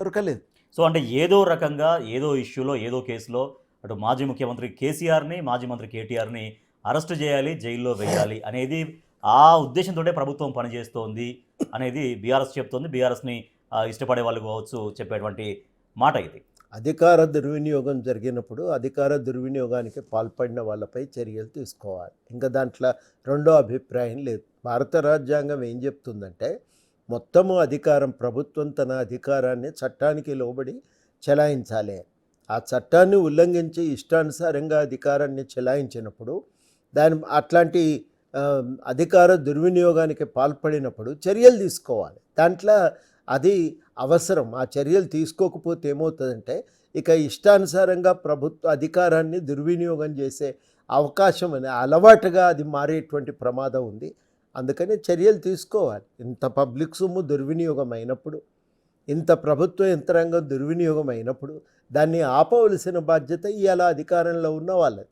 దొరకలేదు. సో అంటే ఏదో రకంగా ఏదో ఇష్యూలో ఏదో కేసులో అటు మాజీ ముఖ్యమంత్రి కేసీఆర్ని మాజీ మంత్రి కేటీఆర్ని అరెస్ట్ చేయాలి, జైల్లో వేయాలి అనేది ఆ ఉద్దేశంతోనే ప్రభుత్వం పనిచేస్తోంది అనేది బీఆర్ఎస్ చెప్తోంది. బీఆర్ఎస్ని ఇష్టపడే వాళ్ళు కావచ్చు చెప్పేటువంటి మాట ఇది. అధికార దుర్వినియోగం జరిగినప్పుడు అధికార దుర్వినియోగానికి పాల్పడిన వాళ్ళపై చర్యలు తీసుకోవాలి. ఇంకా దాంట్లో రెండో అభిప్రాయం లేదు. భారత రాజ్యాంగం ఏం చెప్తుందంటే మొత్తము అధికారం, ప్రభుత్వం తన అధికారాన్ని చట్టానికి లోబడి చెలాయించాలి. ఆ చట్టాన్ని ఉల్లంఘించి ఇష్టానుసారంగా అధికారాన్ని చెలాయించినప్పుడు అట్లాంటి అధికార దుర్వినియోగానికి పాల్పడినప్పుడు చర్యలు తీసుకోవాలి. దాంట్లో అది అవసరం. ఆ చర్యలు తీసుకోకపోతే ఏమవుతుందంటే ఇక ఇష్టానుసారంగా ప్రభుత్వ అధికారాన్ని దుర్వినియోగం చేసే అవకాశం అలవాటుగా అది మారేటువంటి ప్రమాదం ఉంది. అందుకని చర్యలు తీసుకోవాలి. ఇంత పబ్లిక్ సొమ్ము దుర్వినియోగం అయినప్పుడు, ఇంత ప్రభుత్వ యంత్రాంగం దుర్వినియోగం అయినప్పుడు దాన్ని ఆపవలసిన బాధ్యత ఇవాళ అధికారంలో ఉన్న వాళ్ళది.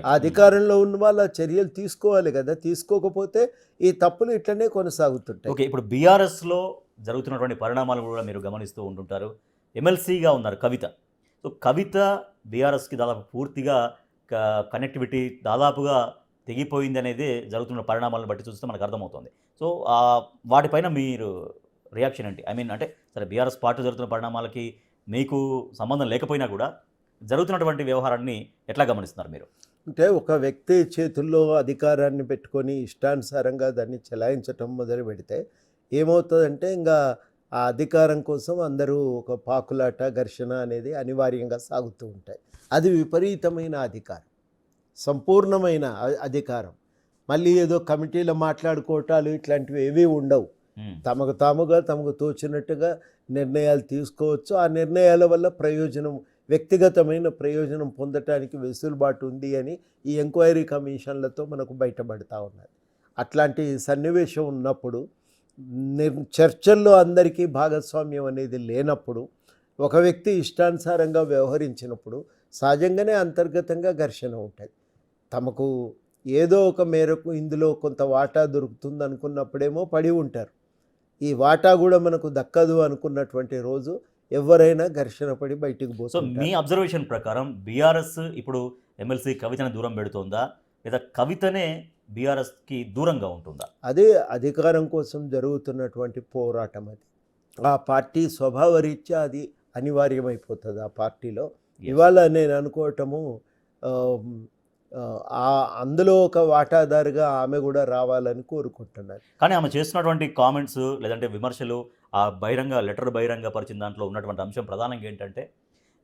ఆ అధికారంలో ఉన్న వాళ్ళ చర్యలు తీసుకోవాలి కదా. తీసుకోకపోతే ఈ తప్పులు ఇట్లనే కొనసాగుతుంటాయి. ఓకే, ఇప్పుడు బీఆర్ఎస్లో జరుగుతున్నటువంటి పరిణామాలు కూడా మీరు గమనిస్తూ ఉంటుంటారు. ఎమ్మెల్సీగా ఉన్నారు కవిత. సో కవిత బీఆర్ఎస్కి దాదాపు పూర్తిగా కనెక్టివిటీ దాదాపుగా తెగిపోయింది అనేది జరుగుతున్న పరిణామాలను బట్టి చూస్తే మనకు అర్థమవుతుంది. సో వాటిపైన మీరు రియాక్షన్ ఏంటి? ఐ మీన్ అంటే సరే బీఆర్ఎస్ పార్టీ జరుగుతున్న పరిణామాలకి మీకు సంబంధం లేకపోయినా కూడా జరుగుతున్నటువంటి వ్యవహారాన్ని ఎట్లా గమనిస్తున్నారు మీరు? అంటే ఒక వ్యక్తి చేతుల్లో అధికారాన్ని పెట్టుకొని ఇష్టానుసారంగా దాన్ని చెలాయించటం మొదలు పెడితే ఏమవుతుందంటే ఇంకా ఆ అధికారం కోసం అందరూ ఒక పాకులాట, ఘర్షణ అనేది అనివార్యంగా సాగుతూ ఉంటాయి. అది విపరీతమైన అధికారం, సంపూర్ణమైన అధికారం. మళ్ళీ ఏదో కమిటీలో మాట్లాడుకోవటాలు ఇట్లాంటివి ఏవీ ఉండవు. తమకు తోచినట్టుగా నిర్ణయాలు తీసుకోవచ్చు. ఆ నిర్ణయాల వల్ల వ్యక్తిగతమైన ప్రయోజనం పొందటానికి వెసులుబాటు ఉంది అని ఈ ఎంక్వైరీ కమిషన్లతో మనకు బయటపడతా ఉన్నది. అట్లాంటి సన్నివేశం ఉన్నప్పుడు చర్చల్లో అందరికీ భాగస్వామ్యం అనేది లేనప్పుడు, ఒక వ్యక్తి ఇష్టానుసారంగా వ్యవహరించినప్పుడు సహజంగానే అంతర్గతంగా ఘర్షణ ఉంటుంది. తమకు ఏదో ఒక మేరకు ఇందులో కొంత వాటా దొరుకుతుంది అనుకున్నప్పుడేమో పడి ఉంటారు. ఈ వాటా కూడా మనకు దక్కదు అనుకున్నటువంటి రోజు ఎవరైనా ఘర్షణ పడి బయటికి పోతుంది. సో మీ అబ్జర్వేషన్ ప్రకారం బీఆర్ఎస్ ఇప్పుడు ఎమ్మెల్సీ కవితను దూరం పెడుతోందా, లేదా కవితనే బీఆర్ఎస్కి దూరంగా ఉంటుందా? అదే అధికారం కోసం జరుగుతున్నటువంటి పోరాటం. అది ఆ పార్టీ స్వభావరీత్యా అది అనివార్యమైపోతుంది ఆ పార్టీలో. ఇవాళ నేను అనుకోవటము అందులో ఒక వాటాదారుగా ఆమె కూడా రావాలని కోరుకుంటున్నారు. కానీ ఆమె చేస్తున్నటువంటి కామెంట్స్ లేదంటే విమర్శలు, ఆ లెటర్ బహిరంగ పరిచిన దాంట్లో ఉన్నటువంటి అంశం ప్రధానంగా ఏంటంటే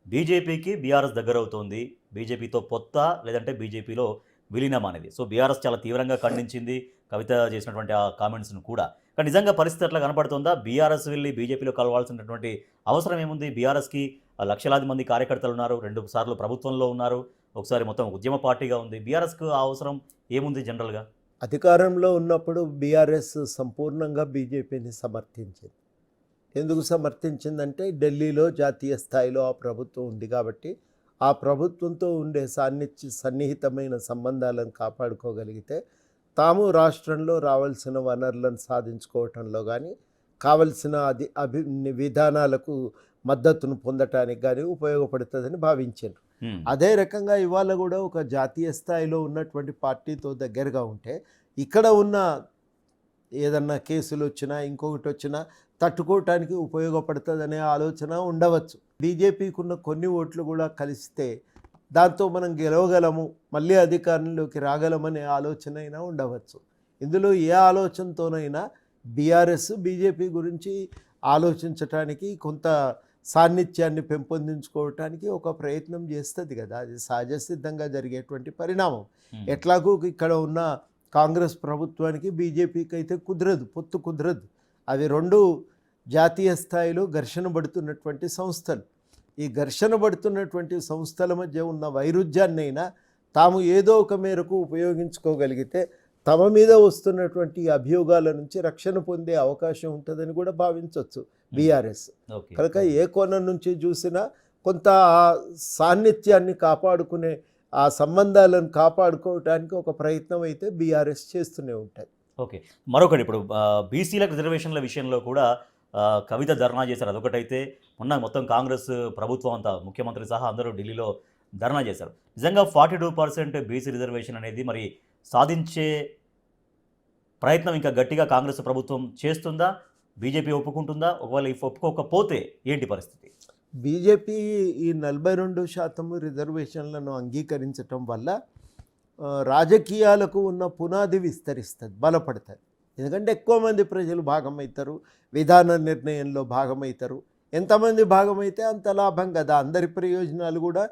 బీజేపీకి బీఆర్ఎస్ దగ్గర అవుతోంది, బీజేపీతో పొత్త లేదంటే బీజేపీలో విలీనం అనేది. సో బీఆర్ఎస్ చాలా తీవ్రంగా ఖండించింది కవిత చేసినటువంటి ఆ కామెంట్స్ను కూడా. కానీ నిజంగా పరిస్థితి అట్లా కనపడుతుందా? బీఆర్ఎస్ వెళ్ళి బీజేపీలో కలవాల్సినటువంటి అవసరం ఏముంది? బీఆర్ఎస్కి లక్షలాది మంది కార్యకర్తలు ఉన్నారు, 2 సార్లు ప్రభుత్వంలో ఉన్నారు, ఒకసారి మొత్తం ఉద్యమ పార్టీగా ఉంది. బీఆర్ఎస్కు ఆ అవసరం ఏముంది? జనరల్గా అధికారంలో ఉన్నప్పుడు బీఆర్ఎస్ సంపూర్ణంగా బీజేపీని సమర్థించింది. ఎందుకు సమర్థించిందంటే ఢిల్లీలో జాతీయ స్థాయిలో ఆ ప్రభుత్వం ఉంది కాబట్టి ఆ ప్రభుత్వంతో ఉండే సన్నిహితమైన సంబంధాలను కాపాడుకోగలిగితే తాము రాష్ట్రంలో రావాల్సిన వనరులను సాధించుకోవటంలో కానీ కావలసిన విధానాలకు మద్దతును పొందటానికి కానీ ఉపయోగపడుతుందని భావించారు. అదే రకంగా ఇవాళ కూడా ఒక జాతీయ స్థాయిలో ఉన్నటువంటి పార్టీతో దగ్గరగా ఉంటే ఇక్కడ ఉన్న ఏదన్నా కేసులు వచ్చినా ఇంకొకటి వచ్చినా తట్టుకోవటానికి ఉపయోగపడుతుందనే ఆలోచన ఉండవచ్చు. బీజేపీకి ఉన్న కొన్ని ఓట్లు కూడా కలిస్తే దాంతో మనం గెలవగలము, మళ్ళీ అధికారంలోకి రాగలమనే ఆలోచన అయినా ఉండవచ్చు. ఇందులో ఏ ఆలోచనతోనైనా బీఆర్ఎస్ బీజేపీ గురించి ఆలోచించటానికి, కొంత సాన్నిధ్యాన్ని పెంపొందించుకోవటానికి ఒక ప్రయత్నం చేస్తుంది కదా. అది సహజసిద్ధంగా జరిగేటువంటి పరిణామం. ఎట్లాగూ ఇక్కడ ఉన్న కాంగ్రెస్ ప్రభుత్వానికి బీజేపీకి అయితే పొత్తు కుదరదు. అవి రెండు జాతీయ స్థాయిలో ఘర్షణ పడుతున్నటువంటి సంస్థలు. ఈ ఘర్షణ పడుతున్నటువంటి సంస్థల మధ్య ఉన్న వైరుధ్యాన్నైనా తాము ఏదో ఒక మేరకు ఉపయోగించుకోగలిగితే తమ మీద వస్తున్నటువంటి అభియోగాల నుంచి రక్షణ పొందే అవకాశం ఉంటుందని కూడా భావించవచ్చు బీఆర్ఎస్. కనుక ఏ కోణం నుంచి చూసినా కొంత సాన్నిధ్యాన్ని కాపాడుకునే, ఆ సంబంధాలను కాపాడుకోవటానికి ఒక ప్రయత్నం అయితే బీఆర్ఎస్ చేస్తూనే ఉంటుంది. ఓకే, మరొకటి ఇప్పుడు బీసీలకు రిజర్వేషన్ల విషయంలో కూడా కవిత ధర్నా చేశారు, అదొకటైతే మొన్న మొత్తం కాంగ్రెస్ ప్రభుత్వం అంతా ముఖ్యమంత్రి సహా అందరూ ఢిల్లీలో ధర్నా చేశారు. నిజంగా 42% బీసీ రిజర్వేషన్ అనేది మరి సాధించే ప్రయత్నం ఇంకా గట్టిగా కాంగ్రెస్ ప్రభుత్వం చేస్తుందా? బీజేపీ ఒప్పుకుంటుందా? ఒకవేళ ఒప్పుకోకపోతే ఏంటి పరిస్థితి? బీజేపీ ఈ 42% రిజర్వేషన్లను అంగీకరించటం వల్ల రాజకీయాలకు ఉన్న పునాది విస్తరిస్తుంది, బలపడుతుంది. ఎందుకంటే ఎక్కువ మంది ప్రజలు భాగమవుతారు, విధాన నిర్ణయంలో భాగమవుతారు. ఎంతమంది భాగమైతే అంత లాభం కదా. అందరి ప్రయోజనాలు కూడా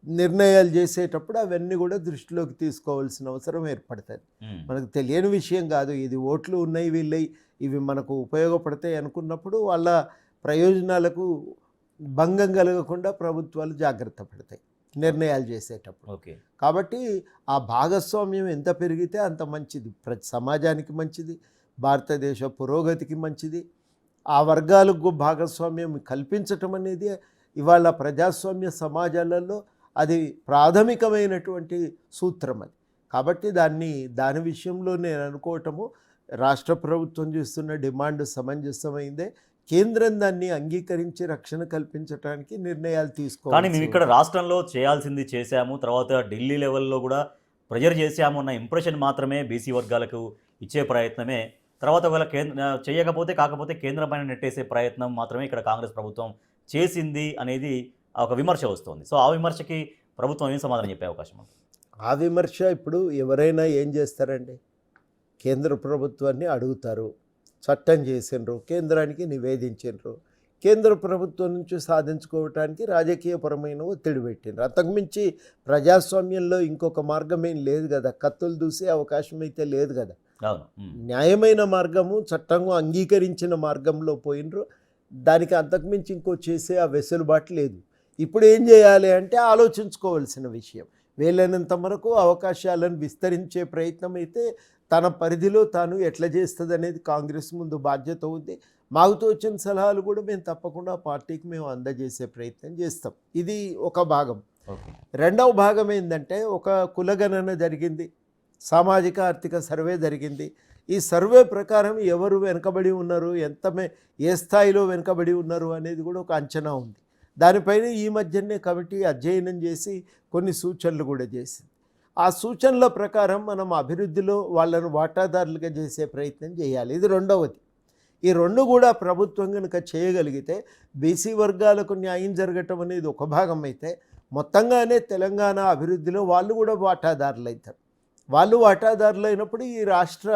నిర్ణయాలు చేసేటప్పుడు అవన్నీ కూడా దృష్టిలోకి తీసుకోవాల్సిన అవసరం ఏర్పడుతుంది. మనకు తెలియని విషయం కాదు ఇది. ఓట్లు ఉన్నాయి వీళ్ళవి, ఇవి మనకు ఉపయోగపడతాయి అనుకున్నప్పుడు వాళ్ళ ప్రయోజనాలకు భంగం కలగకుండా ప్రభుత్వాలు జాగ్రత్త పడతాయి నిర్ణయాలు చేసేటప్పుడు. ఓకే. కాబట్టి ఆ భాగస్వామ్యం ఎంత పెరిగితే అంత మంచిది, ప్రతి సమాజానికి మంచిది, భారతదేశ పురోగతికి మంచిది. ఆ వర్గాలకు భాగస్వామ్యం కల్పించటం అనేది ఇవాళ ప్రజాస్వామ్య సమాజాలలో అది ప్రాథమికమైనటువంటి సూత్రం అది. కాబట్టి దాని విషయంలో నేను అనుకోవటము రాష్ట్ర ప్రభుత్వం చేస్తున్న డిమాండ్ సమంజసమైందే. కేంద్రం దాన్ని అంగీకరించి రక్షణ కల్పించడానికి నిర్ణయాలు తీసుకోవాలి. కానీ మేము ఇక్కడ రాష్ట్రంలో చేయాల్సింది చేశాము, తర్వాత ఢిల్లీ లెవెల్లో కూడా ప్రెజర్ చేశాము అన్న ఇంప్రెషన్ మాత్రమే బీసీ వర్గాలకు ఇచ్చే ప్రయత్నమే. తర్వాత ఒకవేళ చేయకపోతే కాకపోతే కేంద్రం పైన నెట్టేసే ప్రయత్నం మాత్రమే ఇక్కడ కాంగ్రెస్ ప్రభుత్వం చేసింది అనేది ఒక విమర్శ వస్తుంది. సో ఆ విమర్శకి ప్రభుత్వం ఏం సమాధానం చెప్పే అవకాశం ఉంది? ఆ విమర్శ ఇప్పుడు ఎవరైనా ఏం చేస్తారండి, కేంద్ర ప్రభుత్వాన్ని అడుగుతారు, చట్టం చేసిండ్రు, కేంద్రానికి నివేదించిండ్రు, కేంద్ర ప్రభుత్వం నుంచి సాధించుకోవటానికి రాజకీయపరమైన ఒత్తిడి పెట్టిండ్రు. అంతకుమించి ప్రజాస్వామ్యంలో ఇంకొక మార్గం ఏం లేదు కదా, కత్తులు దూసే అవకాశం అయితే లేదు కదా. న్యాయమైన మార్గము, చట్టము అంగీకరించిన మార్గంలో పోయినరు. దానికి అంతకుమించి ఇంకో చేసే ఆ వెసులుబాటు లేదు. ఇప్పుడు ఏం చేయాలి అంటే ఆలోచించుకోవాల్సిన విషయం. వీలైనంత వరకు అవకాశాలను విస్తరించే ప్రయత్నం అయితే తన పరిధిలో తాను ఎట్లా చేస్తుంది అనేది కాంగ్రెస్ ముందు బాధ్యత ఉంది. మాకు తోచిన సలహాలు కూడా మేము తప్పకుండా పార్టీకి మేము అందజేసే ప్రయత్నం చేస్తాం. ఇది ఒక భాగం. రెండవ భాగం ఏంటంటే ఒక కులగణన జరిగింది, సామాజిక ఆర్థిక సర్వే జరిగింది. ఈ సర్వే ప్రకారం ఎవరు వెనుకబడి ఉన్నారు, ఏ స్థాయిలో వెనుకబడి ఉన్నారు అనేది కూడా ఒక అంచనా ఉంది. దానిపైన ఈ మధ్యనే కమిటీ అధ్యయనం చేసి కొన్ని సూచనలు కూడా చేసింది. ఆ సూచనల ప్రకారం మనం అభివృద్ధిలో వాళ్ళను వాటాదారులుగా చేసే ప్రయత్నం చేయాలి. ఇది రెండవది. ఈ రెండు కూడా ప్రభుత్వం కనుక చేయగలిగితే బీసీ వర్గాలకు న్యాయం జరగటం అనేది ఒక భాగం అయితే, మొత్తంగానే తెలంగాణ అభివృద్ధిలో వాళ్ళు కూడా వాటాదారులు అవుతారు. వాళ్ళు వాటాదారులు అయినప్పుడు ఈ రాష్ట్ర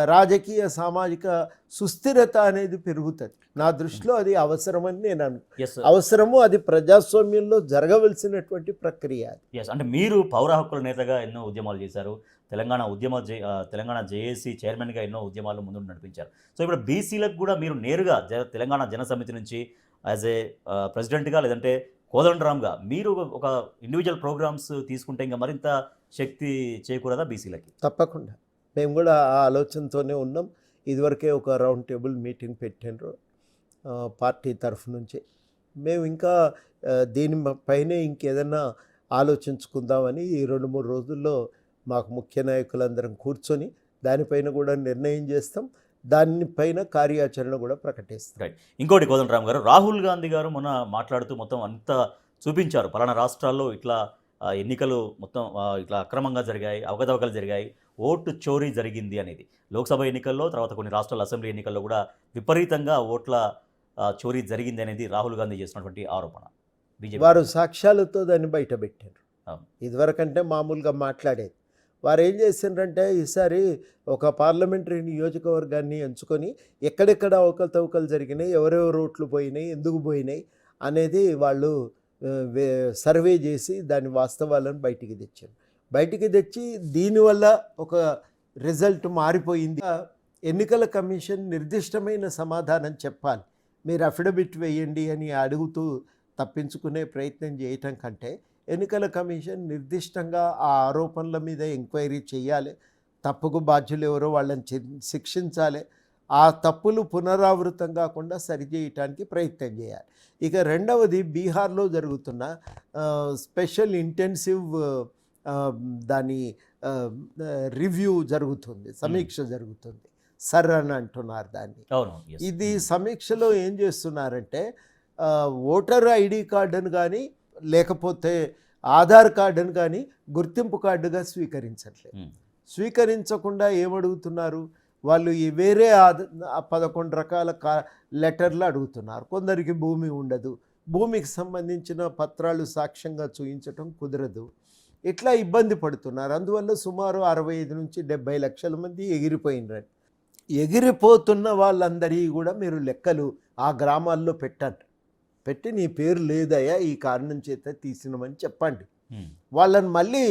రాజకీయ సామాజిక సుస్థిరత అనేది పెరుగుతుంది. నా దృష్టిలో అది అవసరమని నేను అవసరము, అది ప్రజాస్వామ్యంలో జరగవలసినటువంటి ప్రక్రియ. అంటే మీరు పౌర హక్కుల నేతగా ఎన్నో ఉద్యమాలు చేశారు, తెలంగాణ జేఏసీ చైర్మన్గా ఎన్నో ఉద్యమాలు ముందు నడిపించారు. సో ఇప్పుడు బీసీలకు కూడా మీరు నేరుగా తెలంగాణ జనసమితి నుంచి యాజ్ ఏ ప్రెసిడెంట్గా లేదంటే కోదండరామ్గా మీరు ఒక ఇండివిజువల్ ప్రోగ్రామ్స్ తీసుకుంటే ఇంకా మరింత శక్తి చేకూరదా బీసీలకి? తప్పకుండా. మేము కూడా ఆ ఆలోచనతోనే ఉన్నాం. ఇదివరకే ఒక రౌండ్ టేబుల్ మీటింగ్ పెట్టిండ్రు పార్టీ తరఫు నుంచి. మేము ఇంకా దీనిపైనే ఇంకేదన్నా ఆలోచించుకుందామని ఈ 2-3 రోజుల్లో మాకు ముఖ్య నాయకులందరం కూర్చొని దానిపైన కూడా నిర్ణయం చేస్తాం. దానిపైన కార్యాచరణ కూడా ప్రకటిస్తాం. రైట్. ఇంకోటి కోదండరామ్ గారు, రాహుల్ గాంధీ గారు మొన్న మాట్లాడుతూ మొత్తం అంతా చూపించారు, పలానా రాష్ట్రాల్లో ఇట్లా ఎన్నికలు మొత్తం ఇట్లా అక్రమంగా జరిగాయి, అవకతవకలు జరిగాయి, ఓటు చోరీ జరిగింది అనేది. లోక్సభ ఎన్నికల్లో తర్వాత కొన్ని రాష్ట్రాల అసెంబ్లీ ఎన్నికల్లో కూడా విపరీతంగా ఓట్ల చోరీ జరిగింది అనేది రాహుల్ గాంధీ చేసినటువంటి ఆరోపణ. బీజేపీ వారు సాక్ష్యాలతో దాన్ని బయట పెట్టారు. ఇదివరకంటే మామూలుగా మాట్లాడేది. వారు ఏం చేసిండ్రంటే ఈసారి ఒక పార్లమెంటరీ నియోజకవర్గాన్ని ఎంచుకొని ఎక్కడెక్కడ అవకతవకలు జరిగినాయి, ఎవరెవరు ఓట్లు పోయినాయి, ఎందుకు పోయినాయి అనేది వాళ్ళు సర్వే చేసి దాని వాస్తవాలను బయటికి తెచ్చి దీనివల్ల ఒక రిజల్ట్ మారిపోయింది. ఎన్నికల కమిషన్ నిర్దిష్టమైన సమాధానం చెప్పాలి. మీరు అఫిడవిట్ వేయండి అని అడుగుతూ తప్పించుకునే ప్రయత్నం చేయటం కంటే ఎన్నికల కమిషన్ నిర్దిష్టంగా ఆ ఆరోపణల మీద ఎంక్వైరీ చేయాలి. తప్పుకు బాధ్యులు ఎవరో వాళ్ళని శిక్షించాలి. ఆ తప్పులు పునరావృతం కాకుండా సరిచేయటానికి ప్రయత్నం చేయాలి. ఇక రెండవది, బీహార్లో జరుగుతున్న స్పెషల్ ఇంటెన్సివ్ దాని రివ్యూ జరుగుతుంది, సమీక్ష జరుగుతుంది. సర్ అని అంటున్నారు దాన్ని. అవును. yes. ఇది సమీక్షలో ఏం చేస్తున్నారంటే ఓటర్ ఐడి కార్డును కానీ లేకపోతే ఆధార్ కార్డును కానీ గుర్తింపు కార్డుగా స్వీకరించట్లేదు. Hmm. స్వీకరించకుండా ఏమడుగుతున్నారు వాళ్ళు, ఈ వేరే 11 రకాల లెటర్లు అడుగుతున్నారు. కొందరికి భూమి ఉండదు, భూమికి సంబంధించిన పత్రాలు సాక్ష్యంగా చూపించటం కుదరదు, ఇట్లా ఇబ్బంది పడుతున్నారు. అందువల్ల సుమారు 65 నుంచి 70 లక్షల మంది ఎగిరిపోయినారు. ఎగిరిపోతున్న వాళ్ళందరి కూడా మీరు లెక్కలు ఆ గ్రామాల్లో పెట్టి నీ పేరు లేదయ్యా ఈ కారణం చేత తీసినమని చెప్పండి. Hmm. వాళ్ళని మళ్ళీ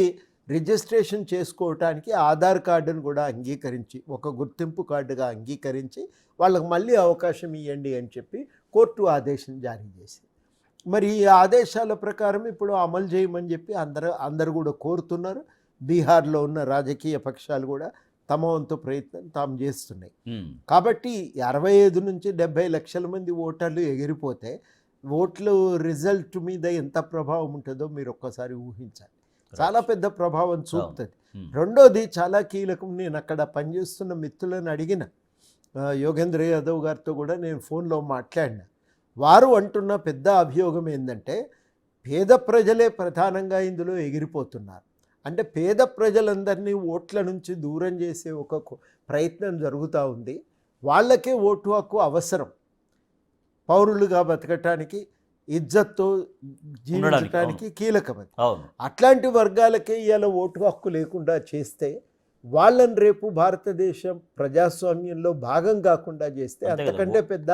రిజిస్ట్రేషన్ చేసుకోవటానికి ఆధార్ కార్డును కూడా అంగీకరించి, ఒక గుర్తింపు కార్డుగా అంగీకరించి వాళ్ళకి మళ్ళీ అవకాశం ఇవ్వండి అని చెప్పి కోర్టు ఆదేశం జారీ చేసింది. మరి ఈ ఆదేశాల ప్రకారం ఇప్పుడు అమలు చేయమని చెప్పి అందరూ కూడా కోరుతున్నారు. బీహార్లో ఉన్న రాజకీయ పక్షాలు కూడా తమ వంతు ప్రయత్నం తాము చేస్తున్నాయి. Hmm. కాబట్టి 65 నుంచి 70 లక్షల మంది ఓటర్లు ఎగిరిపోతే ఓట్లు రిజల్ట్ మీద ఎంత ప్రభావం ఉంటుందో మీరు ఒక్కసారి ఊహించాలి. చాలా పెద్ద ప్రభావం చూపుతుంది. Hmm. రెండోది చాలా కీలకం. నేను అక్కడ పనిచేస్తున్న మిత్రులను అడిగిన, యోగేంద్ర యాదవ్ గారితో కూడా నేను ఫోన్లో మాట్లాడిన. వారు అంటున్న పెద్ద అభియోగం ఏంటంటే పేద ప్రజలే ప్రధానంగా ఇందులో ఎగిరిపోతున్నారు. అంటే పేద ప్రజలందరినీ ఓట్ల నుంచి దూరం చేసే ఒక ప్రయత్నం జరుగుతూ ఉంది. వాళ్ళకే ఓటు హక్కు అవసరం, పౌరులుగా బతకటానికి, ఇజ్జత్తో జీవించడానికి కీలకమైనది. అవును. అట్లాంటి వర్గాలకే ఇవాళ ఓటు హక్కు లేకుండా చేస్తే వాళ్ళని రేపు భారతదేశం ప్రజాస్వామ్యంలో భాగం కాకుండా చేస్తే అంతకంటే పెద్ద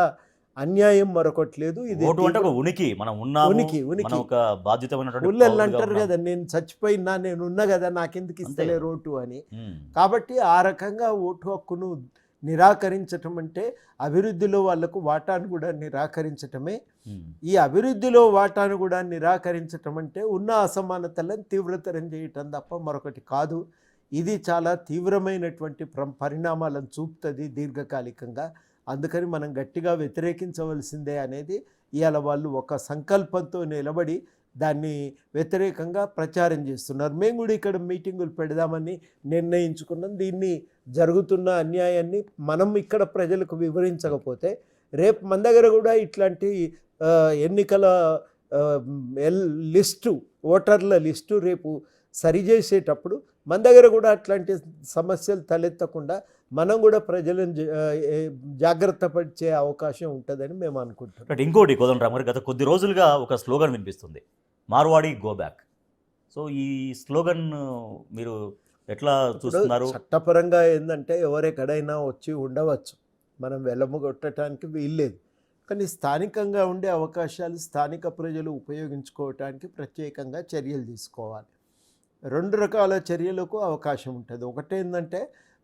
అన్యాయం మరొకటి లేదు. ఇది ఓటు అంటే ఒక ఉనికి, మనం ఉన్నాము, ఉనికి మనం ఒక బాధ్యతమైనటువంటి ఊళ్ళల్లో పౌరులుగా అంటారు ఉన్నాం. కదా, నేను చచ్చిపోయినా నేను ఉన్నా కదా నాకెందుకు ఇస్తలేరు ఓటు అని. Hmm. కాబట్టి ఆ రకంగా ఓటు హక్కును నిరాకరించటం అంటే అభివృద్ధిలో వాళ్లకు వాటాను కూడా నిరాకరించటమే. Hmm. ఈ అభివృద్ధిలో వాటాను కూడా నిరాకరించటం అంటే ఉన్న అసమానతలను తీవ్రతరం చేయటం తప్ప మరొకటి కాదు. ఇది చాలా తీవ్రమైనటువంటి పరిణామాలను చూపుతుంది దీర్ఘకాలికంగా. అందుకని మనం గట్టిగా వ్యతిరేకించవలసిందే అనేది ఇవాళ వాళ్ళు ఒక సంకల్పంతో నిలబడి దాన్ని వ్యతిరేకంగా ప్రచారం చేస్తున్నారు. మేము కూడా ఇక్కడ మీటింగులు పెడదామని నిర్ణయించుకున్నాం. దీన్ని జరుగుతున్న అన్యాయాన్ని మనం ఇక్కడ ప్రజలకు వివరించకపోతే రేపు మన దగ్గర కూడా ఇట్లాంటి ఎన్నికల లిస్టు, ఓటర్ల లిస్టు రేపు సరిచేసేటప్పుడు మన దగ్గర కూడా అట్లాంటి సమస్యలు తలెత్తకుండా మనం కూడా ప్రజలను జాగ్రత్త పరిచే అవకాశం ఉంటుందని మేము అనుకుంటున్నాం. ఇంకోటి కోదండరామ్ గారు, గత కొద్ది రోజులుగా ఒక స్లోగన్ వినిపిస్తుంది, మార్వాడి గో బ్యాక్. సో ఈ స్లోగన్ మీరు ఎట్లా చూస్తున్నారు? చట్టపరంగా ఏంటంటే ఎవరెక్కడైనా వచ్చి ఉండవచ్చు, మనం వెలమగొట్టడానికి వీల్లేదు. కానీ స్థానికంగా ఉండే అవకాశాలు స్థానిక ప్రజలు ఉపయోగించుకోవటానికి ప్రత్యేకంగా చర్యలు తీసుకోవాలి. 2 రకాల చర్యలకు అవకాశం ఉంటుంది. ఒకటేంటంటే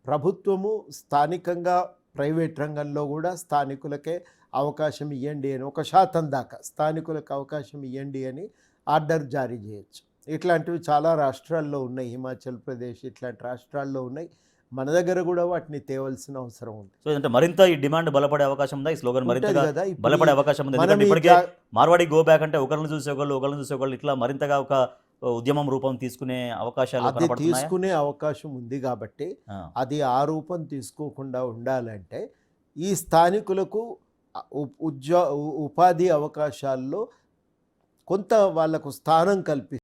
ప్రభుత్వము స్థానికంగా ప్రైవేట్ రంగంలో కూడా స్థానికులకే అవకాశం ఇవ్వండి అని, 1% దాకా స్థానికులకు అవకాశం ఇవ్వండి అని ఆర్డర్ జారీ చేయొచ్చు. ఇట్లాంటివి చాలా రాష్ట్రాల్లో ఉన్నాయి, హిమాచల్ ప్రదేశ్ ఇట్లాంటి రాష్ట్రాల్లో ఉన్నాయి. మన దగ్గర కూడా వాటిని తేవాల్సిన అవసరం ఉంది. సో అంటే మరింత ఈ డిమాండ్ బలపడే అవకాశం ఉందా? ఈ స్లోగన్ మరింతగా కదా బలపడే అవకాశం ఉంది. ఎందుకంటే ఇప్పటికే మార్వాడి గో బ్యాక్ అంటే ఒకరిని చూసేవాళ్ళు ఇట్లా మరింతగా ఒక ఉద్యమం రూపం తీసుకునే అవకాశాలు తీసుకునే అవకాశం ఉంది. కాబట్టి అది ఆ రూపం తీసుకోకుండా ఉండాలంటే ఈ స్థానికులకు ఉపాధి అవకాశాల్లో కొంత వాళ్లకు స్థానం కల్పి